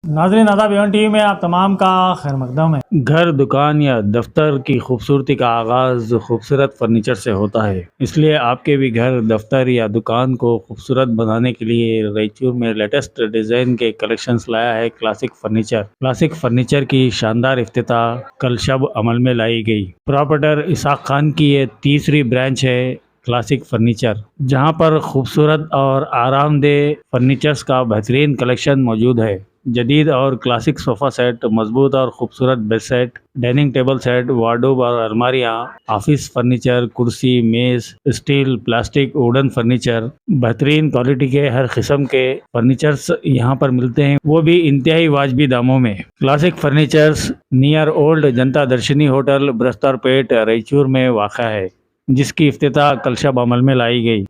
ناظرین آداب even T V میں آپ تمام کا خیر مقدم ہے۔ گھر، دکان یا دفتر کی خوبصورتی کا آغاز خوبصورت فرنیچر سے ہوتا ہے، اس لیے آپ کے بھی گھر، دفتر یا دکان کو خوبصورت بنانے کے لیے رائچور میں لیٹسٹ ڈیزائن کے کلیکشنز لایا ہے کلاسک فرنیچر۔ کلاسک فرنیچر کی شاندار افتتاح کل شب عمل میں لائی گئی۔ پراپرٹر اسحاق خان کی یہ تیسری برانچ ہے کلاسک فرنیچر، جہاں پر خوبصورت اور آرام دہ فرنیچرز کا بہترین کلیکشن موجود ہے۔ جدید اور کلاسک صوفہ سیٹ، مضبوط اور خوبصورت bed set, dining table set, wardrobe اور الماریاں، آفس فرنیچر، کرسی، میز، اسٹیل، پلاسٹک، ووڈن فرنیچر، بہترین کوالٹی کے ہر قسم کے فرنیچرز یہاں پر ملتے ہیں، وہ بھی انتہائی واجبی داموں میں۔ کلاسک فرنیچرز نیئر اولڈ جنتا درشنی ہوٹل، برستار پیٹ، رائچور میں واقع ہے، جس کی افتتاح کل شب عمل میں لائی گئی۔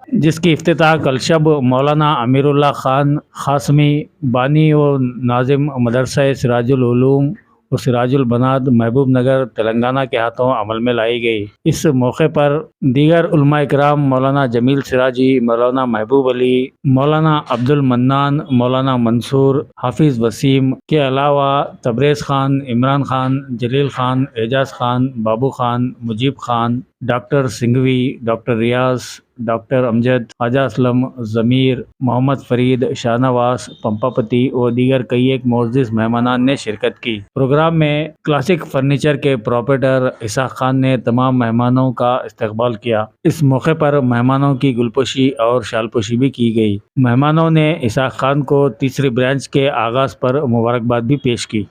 مولانا امیر اللہ خان قاسمی، بانی و ناظم مدرسہ سراج العلوم و سراج البنات، محبوب نگر، تلنگانہ کے ہاتھوں عمل میں لائی گئی۔ اس موقع پر دیگر علماء کرام، مولانا جمیل سراجی، مولانا محبوب علی، مولانا عبد المنان، مولانا منصور، حافظ وسیم کے علاوہ تبریز خان، عمران خان، جلیل خان، اعجاز خان، بابو خان، مجیب خان، ڈاکٹر سنگھوی، ڈاکٹر ریاض، ڈاکٹر امجد، خواجہ اسلم، ضمیر، محمد فرید، شاہ نواز، پمپاپتی اور دیگر کئی ایک معزز مہمانان نے شرکت کی۔ پروگرام میں کلاسک فرنیچر کے پراپرائٹر اسحاق خان نے تمام مہمانوں کا استقبال کیا۔ اس موقع پر مہمانوں کی گلپوشی اور شالپوشی بھی کی گئی۔ مہمانوں نے اسحاق خان کو تیسری برانچ کے آغاز پر مبارکباد بھی پیش کی۔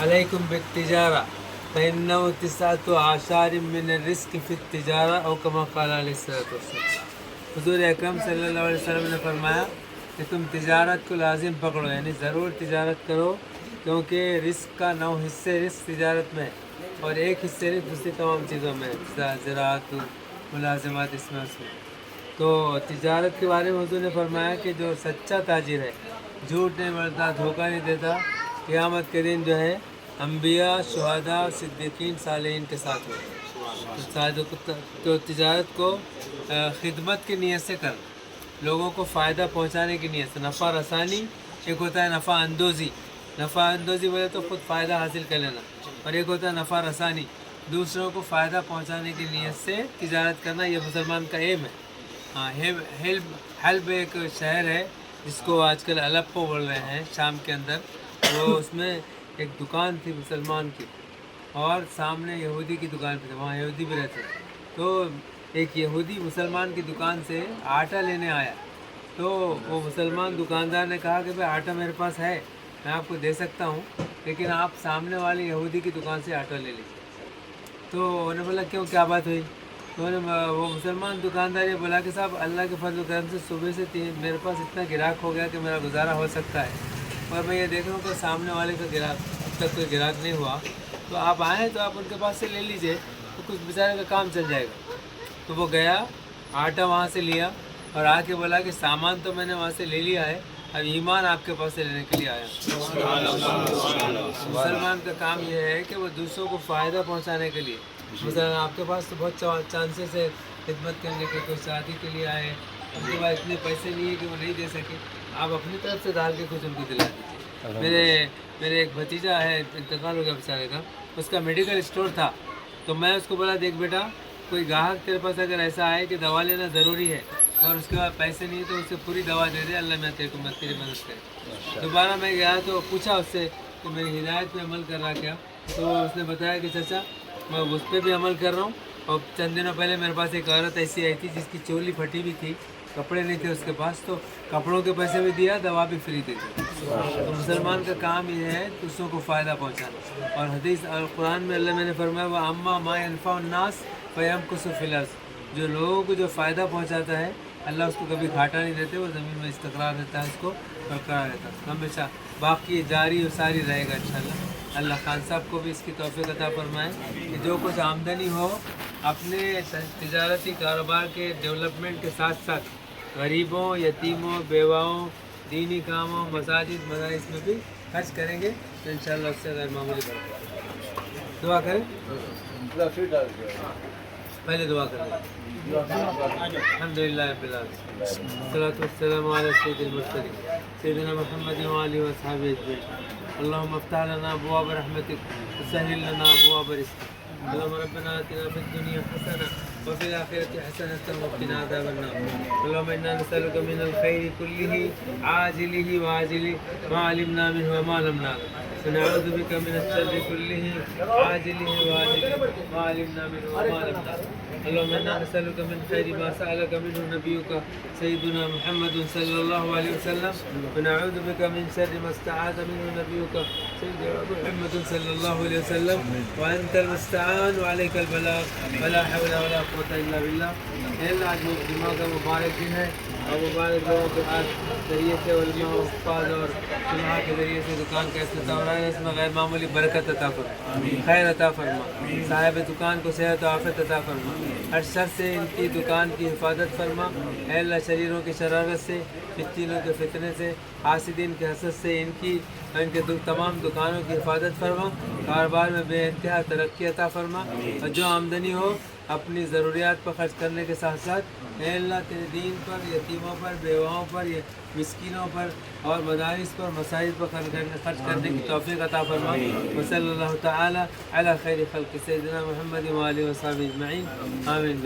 علیکم بالتجارہ فإنه تسعة أعشار من الرزق في التجارة او كما قال علیہ الصلوۃ والسلام۔ حضور اکرم صلی اللہ علیہ وسلم نے فرمایا کہ تم تجارت کو لازم پکڑو، یعنی ضرور تجارت کرو، کیونکہ رزق کا 9 حصے رزق تجارت میں اور 1 حصے رزق دوسری تمام چیزوں میں، زراعت، ملازمات، اس میں تو تجارت کے بارے میں حضور نے فرمایا کہ جو سچا تاجر ہے، جھوٹ نہیں بولتا، دھوکہ نہیں دیتا، قیامت کے دن جو ہے انبیاء، شہداء، صدیقین، صالحین کے ساتھ ہوتے۔ تو تجارت کو خدمت کی نیت سے کرنا، لوگوں کو فائدہ پہنچانے کی نیت سے، نفع رسانی، ایک ہوتا ہے نفع اندوزی، نفع اندوزی بولے تو خود فائدہ حاصل کر لینا، اور ایک ہوتا ہے نفع رسانی، دوسروں کو فائدہ پہنچانے کی نیت سے تجارت کرنا، یہ مسلمان کا ایم ہے۔ ہاں، حلب ایک شہر ہے جس کو آج کل الیپو بول رہے ہیں، شام کے اندر، وہ اس میں ایک دکان تھی مسلمان کی، اور سامنے یہودی کی دکان پہ تھی، وہاں یہودی بھی رہتے تھے۔ تو ایک یہودی مسلمان کی دکان سے آٹا لینے آیا، تو وہ مسلمان دکاندار نے کہا کہ بھائی آٹا میرے پاس ہے، میں آپ کو دے سکتا ہوں، لیکن آپ سامنے والے یہودی کی دکان سے آٹا لے لیجیے۔ تو انہوں نے بولا کیوں، کیا بات ہوئی؟ تو وہ مسلمان دکاندار یہ بولا کہ صاحب اللہ کے فضل و کرم سے صبح سے میرے پاس اتنا گراہک ہو گیا کہ میرا گزارا ہو سکتا ہے، اور میں یہ دیکھ رہا ہوں کہ سامنے والے کا گراہک اب تک کوئی گراہک نہیں ہوا، تو آپ آئیں تو آپ ان کے پاس سے لے لیجئے، تو کچھ بیچارے کا کام چل جائے گا۔ تو وہ گیا، آٹا وہاں سے لیا، اور آ کے بولا کہ سامان تو میں نے وہاں سے لے لیا ہے، اب ایمان آپ کے پاس سے لینے کے لیے آیا۔ مسلمان کا کام یہ ہے کہ وہ دوسروں کو فائدہ پہنچانے کے لیے، مثلا آپ کے پاس تو بہت چانسز ہے خدمت کرنے کے، کوئی شادی کے لیے آئے، ان کے پاس اتنے پیسے نہیں ہیں کہ وہ نہیں دے سکے، آپ اپنی طرف سے ڈال کے کچھ ان کو دلا دیجیے۔ میرے ایک بھتیجا ہے، انتقال ہو گیا بیچارے کا، اس کا میڈیکل اسٹور تھا، تو میں اس کو بولا دیکھ بیٹا، کوئی گاہک تیرے پاس اگر ایسا آئے کہ دوا لینا ضروری ہے اور اس کے بعد پیسے نہیں تو اسے پوری دوا دے دے، اللہ میں تیری مدد کرے۔ دوبارہ میں گیا تو پوچھا اس سے کہ میری ہدایت پہ عمل کر رہا کیا، تو اس نے بتایا کہ چچا میں اس پہ بھی عمل کر رہا ہوں، اور چند دنوں پہلے میرے پاس ایک عورت ایسی آئی تھی جس کی چولی پھٹی ہوئی تھی، کپڑے نہیں تھے اس کے پاس، تو کپڑوں کے پیسے بھی دیا، دوا بھی فری دے دی۔ تو مسلمان کا کام یہ ہے دوسروں کو فائدہ پہنچانا، اور حدیث اور قرآن میں اللہ میں نے فرمایا وَأَمَّا مَا يَنْفَعُ النَّاسَ فَيَمْكُثُ فِي الْأَرْضِ، جو لوگوں کو جو فائدہ پہنچاتا ہے اللہ اس کو کبھی گھاٹا نہیں دیتے، وہ زمین میں استقرار رہتا ہے، اس کو برقرار رہتا ہے، ہمیشہ باقی جاری و ساری رہے گا انشاءاللہ۔ اللہ خان صاحب کو بھی اس کی توفیق عطا فرمائے کہ جو کچھ آمدنی ہو اپنے تجارتی کاروبار کے ڈیولپمنٹ کے ساتھ ساتھ غریبوں، یتیموں، بیواؤں، دینی کاموں، مساجد، مدارس میں بھی خرچ کریں گے تو انشاءاللہ اس سے غیر معمولی برکت۔ دعا کریں، پہلے دعا کریں۔ الحمدللہ رب العالمین، والصلاۃ والسلام علی سید المرسلین سيدنا محمد وآله وأصحابه أجمعين. اللهم افتح لنا أبواب رحمتك وسهل لنا أبواب رزقك. اللهم ربنا آتنا في الدنيا حسنة وفي الآخرة حسنة وقنا عذاب النار. اللهم إنا نسألك من الخير كله عاجله وعاجله ما علمنا منه وما لم نعلم، ونعوذ بك من الشر كله عاجله وعاجله ما علمنا منه وما لم نعلم. اللهم إنا نسألك من خير ما سألك منه نبيك سيدنا محمد صلى الله عليه وسلم، ونعوذ بك من شر ما استعاذ منه نبيك سيدنا محمد صلى الله عليه وسلم، وأنت المستعان وعليك البلاغ ولا حول ولا قوة إلا بالله. اے اللہ آج جمعہ کا مبارک دن ہے اور مبارک لوگوں کے آج ذریعے سے علماء و حفاظ اور علماء کے ذریعے سے دکان کا افتتاح ہو رہا ہے. اس میں غیر معمولی برکت عطا فرما، خیر عطا فرما، صاحب دکان کو صحت و عافیت عطا فرما، ہر شر سے ان کی دکان کی حفاظت فرما. اے اللہ شریروں کی شرارت سے، فتنوں کے فتنے سے، حاسدین کے حسد سے ان کے تمام دکانوں کی حفاظت فرما. کاروبار میں بے انتہا ترقی عطا فرما، اور جو آمدنی ہو اپنی ضروریات پر خرچ کرنے کے ساتھ ساتھ اے اللہ تیرے دین پر، یتیموں پر، بیواؤں پر، مسکینوں پر اور مدارس پر، مساجد پر خرچ کرنے کی توفیق عطا فرما. وصلی اللہ تعالی علی خیر خلق سیدنا محمد و آلہ وصحبہ اجمعین. آمین.